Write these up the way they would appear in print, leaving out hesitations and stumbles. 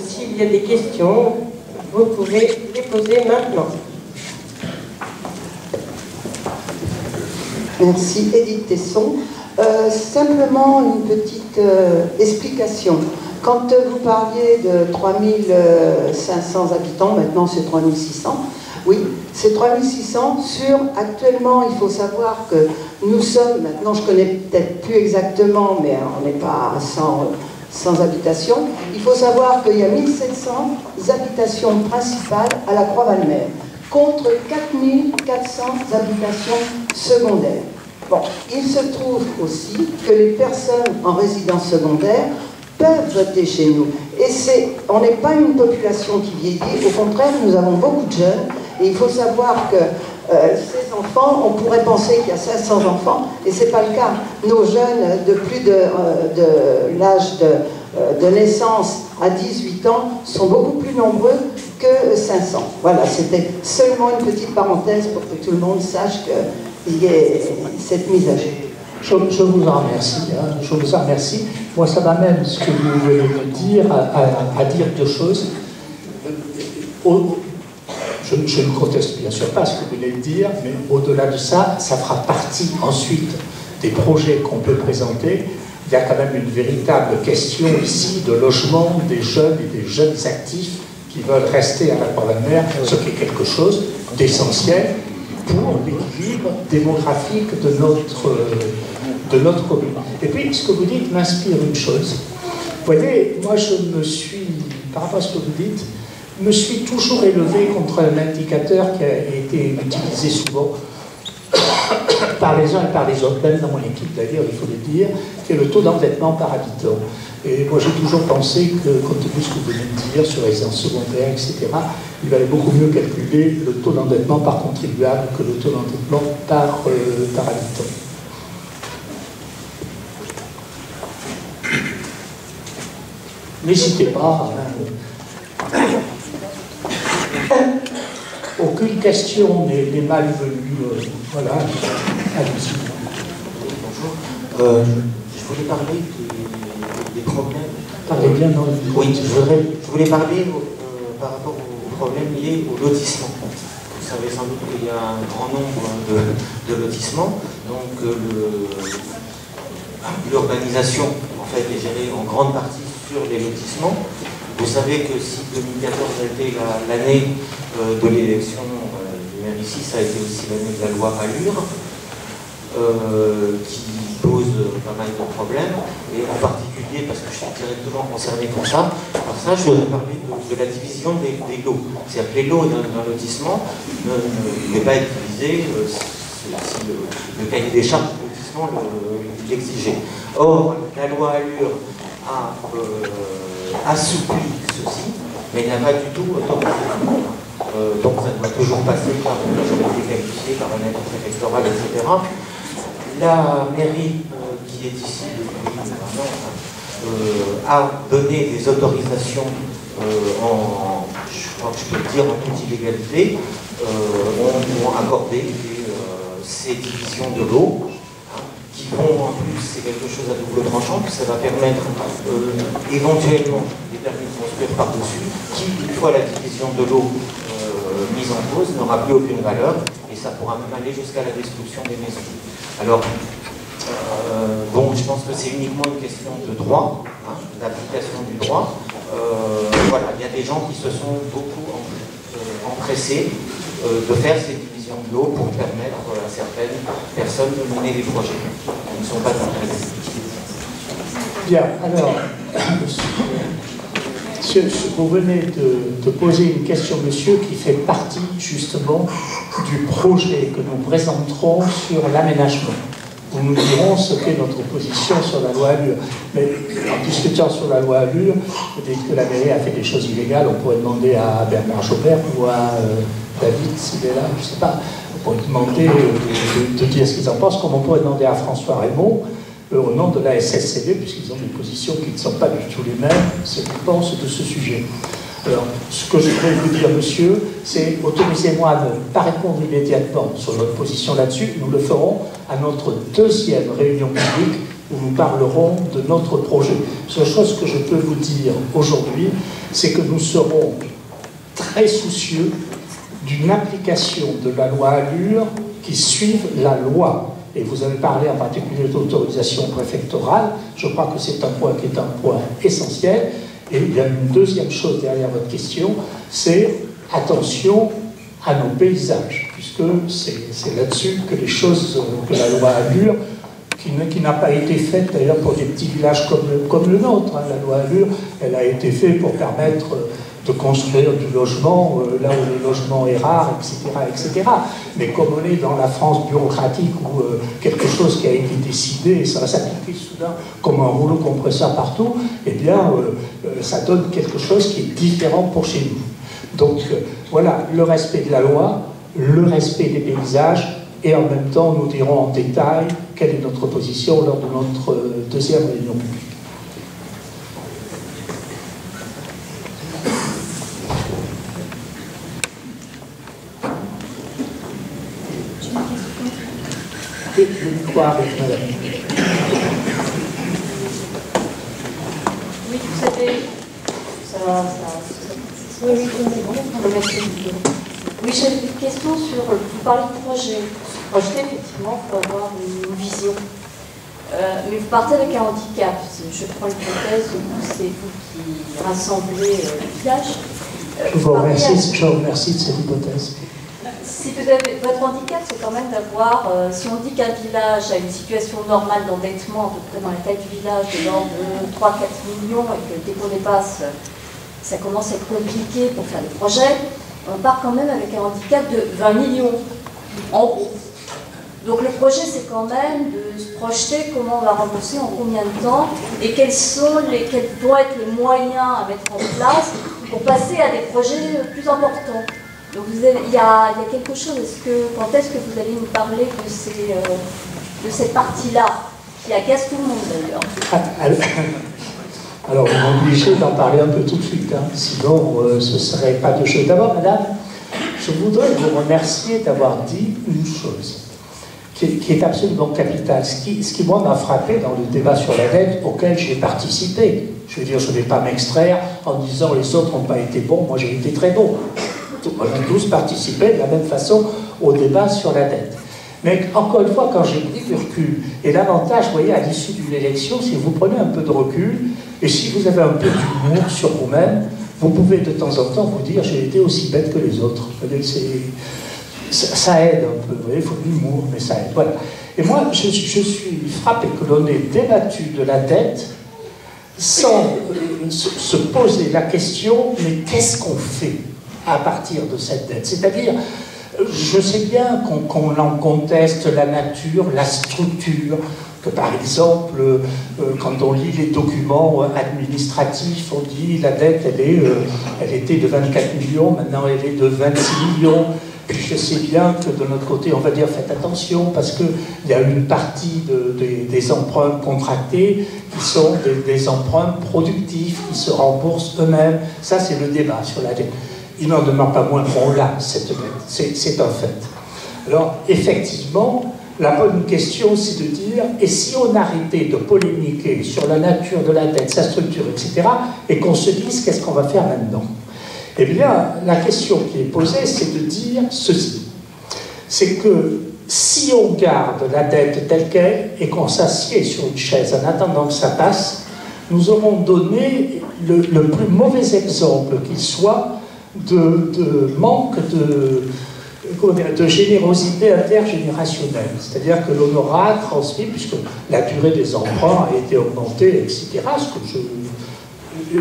S'il y a des questions, vous pouvez les poser maintenant. Merci, Edith Tesson. Simplement une petite explication. Quand vous parliez de 3500 habitants, maintenant c'est 3600, oui, c'est 3600 sur, actuellement, il faut savoir que nous sommes, maintenant je connais peut-être plus exactement, mais on n'est pas à 100 habitations, il faut savoir qu'il y a 1700 habitations principales à la Croix-Valmer, contre 4400 habitations secondaires. Bon, il se trouve aussi que les personnes en résidence secondaire peuvent voter chez nous. Et on n'est pas une population qui vieillit, au contraire, nous avons beaucoup de jeunes, et il faut savoir que ces enfants, on pourrait penser qu'il y a 500 enfants, et ce n'est pas le cas. Nos jeunes de plus de l'âge de naissance à 18 ans sont beaucoup plus nombreux que 500. Voilà, c'était seulement une petite parenthèse pour que tout le monde sache qu'il y ait cette mise à jour. Je vous en remercie, hein, je vous en remercie. Moi, ça m'amène, ce que vous venez de dire, à dire deux choses. Je ne conteste bien sûr pas ce que vous venez de dire, mais au-delà de ça, ça fera partie ensuite des projets qu'on peut présenter. Il y a quand même une véritable question ici de logement des jeunes et des jeunes actifs qui veulent rester à la Croix-Valmer, ce qui est quelque chose d'essentiel pour l'équilibre démographique de notre commune. Et puis, ce que vous dites m'inspire une chose. Vous voyez, moi, par rapport à ce que vous dites, me suis toujours élevé contre un indicateur qui a été utilisé souvent par les uns et par les autres, même dans mon équipe d'ailleurs, il faut le dire, qui est le taux d'endettement par habitant. Et moi j'ai toujours pensé que, compte tenu de ce que vous venez de dire sur les résidences secondaires, etc., il valait beaucoup mieux calculer le taux d'endettement par contribuable que le taux d'endettement par habitant. N'hésitez pas. Aucune question n'est malvenue. Voilà, allez-y. Bonjour. Je voulais parler des problèmes. Parlez bien dans le... Oui, je voulais parler par rapport aux problèmes liés au lotissement. Vous savez sans doute qu'il y a un grand nombre de lotissements. Donc l'urbanisation en fait est gérée en grande partie sur les lotissements. Vous savez que si 2014 a été l'année de l'élection du maire ici, ça a été aussi l'année de la loi Allure, qui pose pas mal de problèmes, et en particulier, parce que je suis directement concerné par ça, je voudrais parler de la division des lots. C'est-à-dire que les lots d'un lotissement ne pouvaient pas être divisés si le cahier des charges du lotissement l'exigeait. Or, la loi Allure a assoupli ceci, mais il n'a pas du tout autorisé. Donc ça doit toujours passer par une majorité qualifiée, par un acte préfectoral, etc. La mairie qui est ici depuis a donné des autorisations je crois que je peux le dire, en toute illégalité, ont accordé ces divisions de lots. Qui vont en plus, c'est quelque chose à double tranchant, puis ça va permettre éventuellement des permis de construire par-dessus, qui, une fois la division de l'eau mise en cause, n'aura plus aucune valeur, et ça pourra même aller jusqu'à la destruction des maisons. Alors, bon, je pense que c'est uniquement une question de droit, hein, d'application du droit. Voilà, il y a des gens qui se sont beaucoup empressés de faire ces divisions de l'eau pour permettre à certaines personnes de mener des projets qui ne sont pas intéressés. Bien, alors, monsieur, vous venez de poser une question, monsieur, qui fait partie justement du projet que nous présenterons sur l'aménagement. Où nous dirons ce qu'est notre position sur la loi Allure. Mais en discutant sur la loi Allure, dès que la mairie a fait des choses illégales, on pourrait demander à Bernard Jobert ou à David, s'il est là, je ne sais pas, on pourrait demander de dire ce qu'ils en pensent, comme on pourrait demander à François Raymond, au nom de la SSCD, puisqu'ils ont des positions qui ne sont pas du tout les mêmes, ce qu'ils pensent de ce sujet. Alors, ce que je voudrais vous dire, monsieur, c'est autorisez-moi à ne pas répondre immédiatement sur notre position là-dessus. Nous le ferons à notre deuxième réunion publique où nous parlerons de notre projet. La seule chose que je peux vous dire aujourd'hui, c'est que nous serons très soucieux d'une application de la loi ALUR qui suive la loi. Et vous avez parlé en particulier d'autorisation préfectorale. Je crois que c'est un point qui est un point essentiel. Et il y a une deuxième chose derrière votre question, c'est attention à nos paysages, puisque c'est là-dessus que les choses, que la loi ALUR, qui n'a pas été faite d'ailleurs pour des petits villages comme le nôtre. Hein. La loi ALUR, elle a été faite pour permettre de construire du logement là où le logement est rare, etc. Mais comme on est dans la France bureaucratique où quelque chose qui a été décidé et ça va s'appliquer soudain comme un rouleau compresseur partout, eh bien ça donne quelque chose qui est différent pour chez nous. Donc voilà, le respect de la loi, le respect des paysages, et en même temps nous dirons en détail quelle est notre position lors de notre deuxième réunion publique. Le micro avec madame. Oui, vous savez, oui, j'ai une question sur, vous parlez de projet. Projeter, effectivement, il faut avoir une vision. Mais vous partez avec un handicap. Je prends l'hypothèse où c'est vous qui rassemblez le village. Je vous remercie de cette hypothèse. Si vous avez, votre handicap, c'est quand même d'avoir, si on dit qu'un village a une situation normale d'endettement, à peu près dans la taille du village, de l'ordre de 3-4 millions, et que dès qu'on dépasse, ça commence à être compliqué pour faire des projets, on part quand même avec un handicap de 20 millions, en gros. Donc le projet, c'est quand même de se projeter comment on va rembourser, en combien de temps, et quels vont être les moyens à mettre en place pour passer à des projets plus importants. Donc il y a quelque chose, quand est-ce que vous allez nous parler de cette partie-là, qui agace tout le monde d'ailleurs? Alors on est obligé d'en parler un peu tout de suite, hein. Sinon ce ne serait pas de jeu. D'abord, madame, je voudrais vous remercier d'avoir dit une chose qui est absolument capitale, ce qui moi m'a frappé dans le débat sur la dette auquel j'ai participé. Je veux dire, je ne vais pas m'extraire en disant les autres n'ont pas été bons, moi j'ai été très bon. On a tous participé de la même façon au débat sur la dette. Mais encore une fois, quand j'ai pris du recul, et l'avantage, vous voyez, à l'issue d'une élection, si vous prenez un peu de recul, et si vous avez un peu d'humour sur vous-même, vous pouvez de temps en temps vous dire j'ai été aussi bête que les autres. Ça aide un peu, vous voyez, il faut de l'humour, mais ça aide. Voilà. Et moi, je suis frappé que l'on ait débattu de la dette sans se poser la question, mais qu'est-ce qu'on fait à partir de cette dette? C'est-à-dire, je sais bien qu'on en conteste la nature, la structure, que par exemple, quand on lit les documents administratifs, on dit la dette, elle était de 24 millions, maintenant elle est de 26 millions. Puis je sais bien que de notre côté, on va dire faites attention parce qu'il y a une partie des emprunts contractés qui sont des emprunts productifs, qui se remboursent eux-mêmes. Ça, c'est le débat sur la dette. Il n'en demeure pas moins qu'on l'a, cette dette. C'est un fait. Alors, effectivement, la bonne question, c'est de dire, et si on arrêtait de polémiquer sur la nature de la dette, sa structure, etc., et qu'on se dise qu'est-ce qu'on va faire maintenant? Eh bien, la question qui est posée, c'est de dire ceci. C'est que si on garde la dette telle qu'elle et qu'on s'assied sur une chaise en attendant que ça passe, nous aurons donné le plus mauvais exemple qu'il soit de manque de générosité intergénérationnelle. C'est-à-dire que l'on aura transmis, puisque la durée des emprunts a été augmentée, etc., ce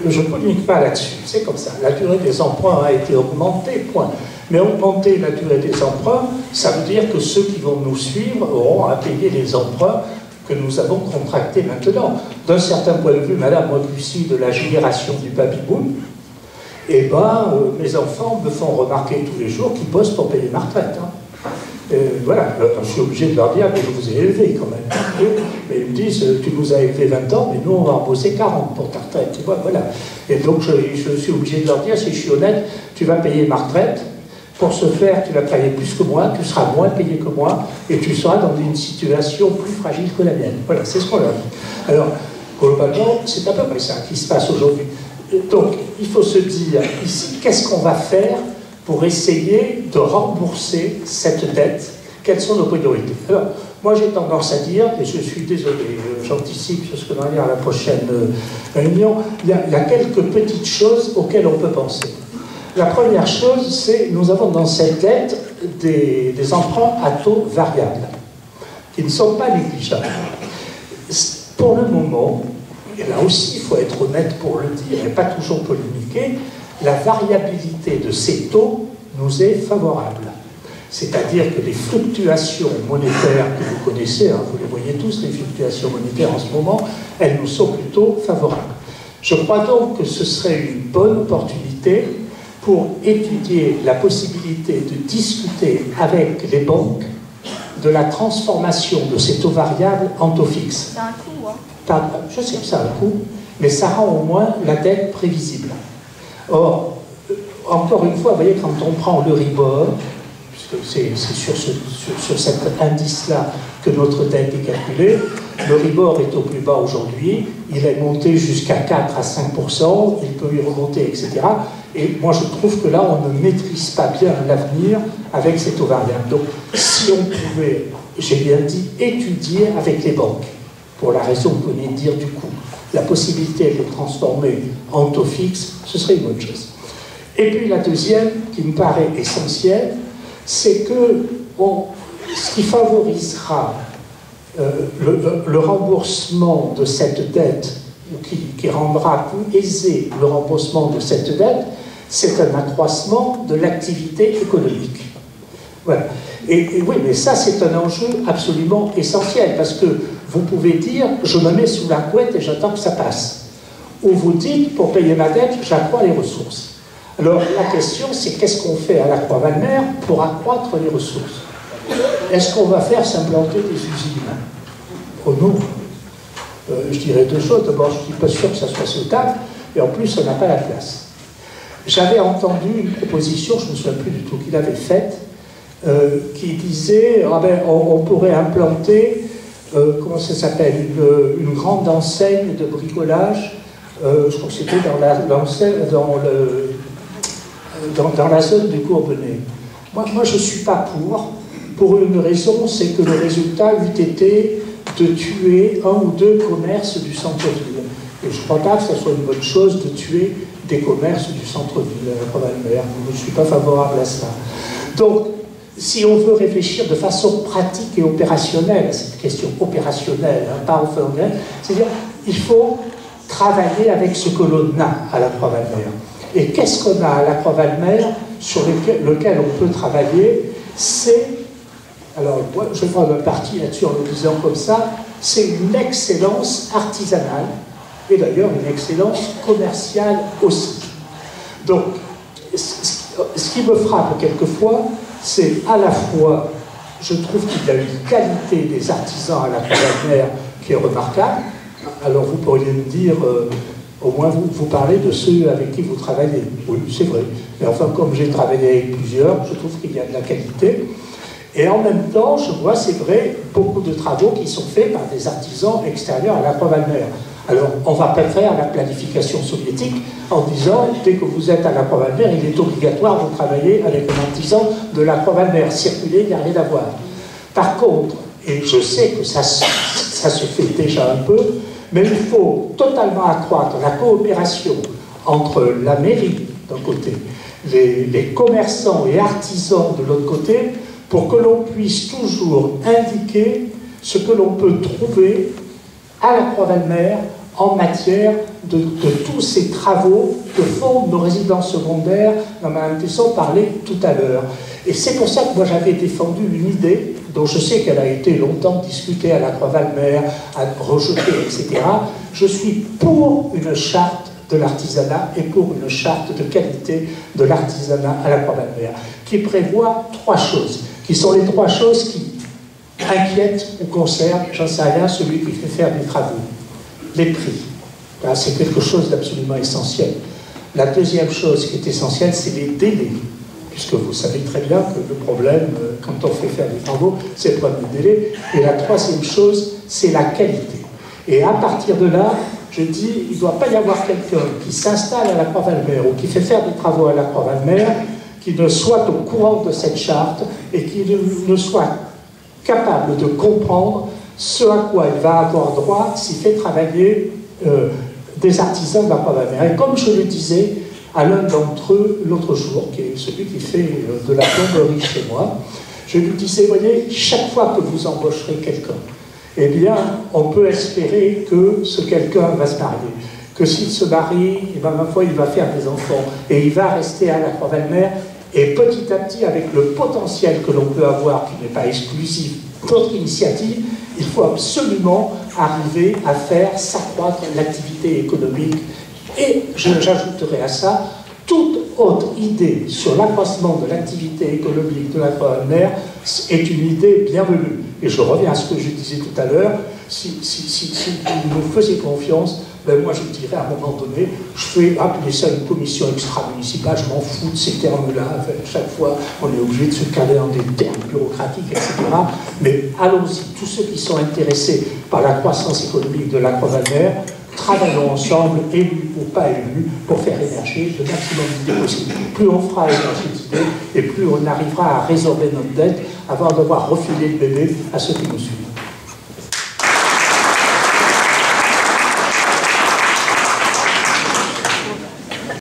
que je ne polémique pas là-dessus, c'est comme ça. La durée des emprunts a été augmentée, point. Mais augmenter la durée des emprunts, ça veut dire que ceux qui vont nous suivre auront à payer les emprunts que nous avons contractés maintenant. D'un certain point de vue, madame, moi je suis de la génération du baby-boom, et mes enfants me font remarquer tous les jours qu'ils bossent pour payer ma retraite. Hein. Voilà, je suis obligé de leur dire que je vous ai élevé quand même. Mais ils me disent, tu nous as élevé 20 ans, mais nous on va en bosser 40 pour ta retraite. Et voilà. Et donc je suis obligé de leur dire, si je suis honnête, tu vas payer ma retraite, Pour ce faire, tu vas travailler plus que moi, tu seras moins payé que moi, et tu seras dans une situation plus fragile que la mienne. Voilà, c'est ce qu'on leur dit. Alors, globalement, c'est à peu près ça qui se passe aujourd'hui. Donc, il faut se dire ici, qu'est-ce qu'on va faire pour essayer de rembourser cette dette? Quelles sont nos priorités? Alors, moi, j'ai tendance à dire, et je suis désolé, j'anticipe sur ce que va dire à la prochaine réunion, il y a quelques petites choses auxquelles on peut penser. La première chose, c'est nous avons dans cette dette des emprunts à taux variables, qui ne sont pas négligeables. Pour le moment, et là aussi, il faut être honnête pour le dire, et pas toujours polémiquer, la variabilité de ces taux nous est favorable. C'est-à-dire que les fluctuations monétaires que vous connaissez, hein, vous les voyez tous, les fluctuations monétaires en ce moment, elles nous sont plutôt favorables. Je crois donc que ce serait une bonne opportunité pour étudier la possibilité de discuter avec les banques de la transformation de ces taux variables en taux fixes. C'est un coût, hein? Je sais que ça a un coût, mais ça rend au moins la dette prévisible. Or, encore une fois, vous voyez, quand on prend le Euribor, puisque c'est sur cet indice-là que notre dette est calculée, le Euribor est au plus bas aujourd'hui, il est monté jusqu'à 4 à 5%, il peut y remonter, etc. Et moi, je trouve que là, on ne maîtrise pas bien l'avenir avec ces taux variables. Donc, si on pouvait, j'ai bien dit, étudier avec les banques, pour la raison que vous venez de dire du coup, la possibilité de les transformer en taux fixe, ce serait une bonne chose. Et puis la deuxième, qui me paraît essentielle, c'est que ce qui favorisera le remboursement de cette dette, ou qui rendra plus aisé le remboursement de cette dette, c'est un accroissement de l'activité économique. Voilà. Et oui, mais ça, c'est un enjeu absolument essentiel, parce que vous pouvez dire, je me mets sous la couette et j'attends que ça passe. Ou vous dites, pour payer ma dette, j'accrois les ressources. Alors, la question, c'est qu'est-ce qu'on fait à la Croix-Valmer pour accroître les ressources? Est-ce qu'on va faire s'implanter des usines? Oh non. Je dirais deux choses. D'abord, je ne suis pas sûr que ça soit souhaitable, et en plus, on n'a pas la place. J'avais entendu une proposition, je ne me souviens plus du tout qui l'avait faite, qui disait on pourrait implanter, comment ça s'appelle, une grande enseigne de bricolage, je crois que c'était dans la zone du Courbonnais. Moi je ne suis pas pour une raison, c'est que le résultat eût été de tuer un ou deux commerces du centre-ville. Et je ne crois pas que ce soit une bonne chose de tuer des commerces du centre-ville à la Croix-Valmer. Je ne suis pas favorable à ça. Donc, si on veut réfléchir de façon pratique et opérationnelle à cette question opérationnelle, hein, pas au fond, c'est-à-dire il faut travailler avec ce que l'on a à la Croix-Valmer. Et qu'est-ce qu'on a à la Croix-Valmer sur lequel on peut travailler? C'est, alors moi, je prends un parti là-dessus en le disant comme ça, c'est une excellence artisanale, et d'ailleurs une excellence commerciale aussi. Donc, ce qui me frappe quelquefois, c'est à la fois, je trouve qu'il y a une qualité des artisans à la Croix-Valmer qui est remarquable. Alors vous pourriez me dire, au moins vous parlez de ceux avec qui vous travaillez. Oui, c'est vrai. Mais enfin, comme j'ai travaillé avec plusieurs, je trouve qu'il y a de la qualité. Et en même temps, je vois, c'est vrai, beaucoup de travaux qui sont faits par des artisans extérieurs à la Croix-Valmer. Alors, on va pas faire la planification soviétique en disant, dès que vous êtes à la Croix-Valmer, il est obligatoire de travailler avec un artisan de la Croix-Valmer. Circuler, il n'y a rien à voir. Par contre, et je sais que ça se fait déjà un peu, mais il faut totalement accroître la coopération entre la mairie, d'un côté, les commerçants et artisans de l'autre côté, pour que l'on puisse toujours indiquer ce que l'on peut trouver à la Croix-Valmer en matière de tous ces travaux que font nos résidences secondaires, dont Mme Tesson parlait tout à l'heure. Et c'est pour ça que moi j'avais défendu une idée, dont je sais qu'elle a été longtemps discutée à la Croix-Valmer, rejetée, etc. Je suis pour une charte de l'artisanat et pour une charte de qualité de l'artisanat à la Croix-Valmer, qui prévoit trois choses, qui sont les trois choses qui inquiètent ou concernent, j'en sais rien, celui qui fait faire des travaux. Les prix. C'est quelque chose d'absolument essentiel. La deuxième chose qui est essentielle, c'est les délais. puisque vous savez très bien que le problème, quand on fait faire des travaux, c'est le problème du délai. Et la troisième chose, c'est la qualité. Et à partir de là, je dis, il ne doit pas y avoir quelqu'un qui s'installe à la Croix-Valmer ou qui fait faire des travaux à la Croix-Valmer qui ne soit au courant de cette charte et qui ne soit capable de comprendre ce à quoi il va avoir droit s'il fait travailler des artisans de la Croix-Valmer. Et comme je le disais à l'un d'entre eux l'autre jour, qui est celui qui fait de la plomberie chez moi, je lui disais, voyez, chaque fois que vous embaucherez quelqu'un, eh bien, on peut espérer que ce quelqu'un va se marier. Que s'il se marie, eh bien, ma foi, il va faire des enfants et il va rester à la Croix-Valmer. Et petit à petit, avec le potentiel que l'on peut avoir, qui n'est pas exclusif d'autres initiatives, il faut absolument arriver à faire s'accroître l'activité économique. Et j'ajouterai à ça, toute autre idée sur l'accroissement de l'activité économique de la Croix-Valmer est une idée bienvenue. Et je reviens à ce que je disais tout à l'heure, si vous me faisiez confiance, ben moi je dirais à un moment donné, je fais appeler ça une commission extra-municipale, je m'en fous de ces termes-là, enfin, chaque fois on est obligé de se caler dans des termes bureaucratiques, etc. Mais allons-y, tous ceux qui sont intéressés par la croissance économique de la Croix-Valmer, travaillons ensemble, élus ou pas élus, pour faire émerger le maximum d'idées possibles. Plus on fera émerger d'idées, et plus on arrivera à résorber notre dette, avant de devoir refiler le bébé à ceux qui nous suivent.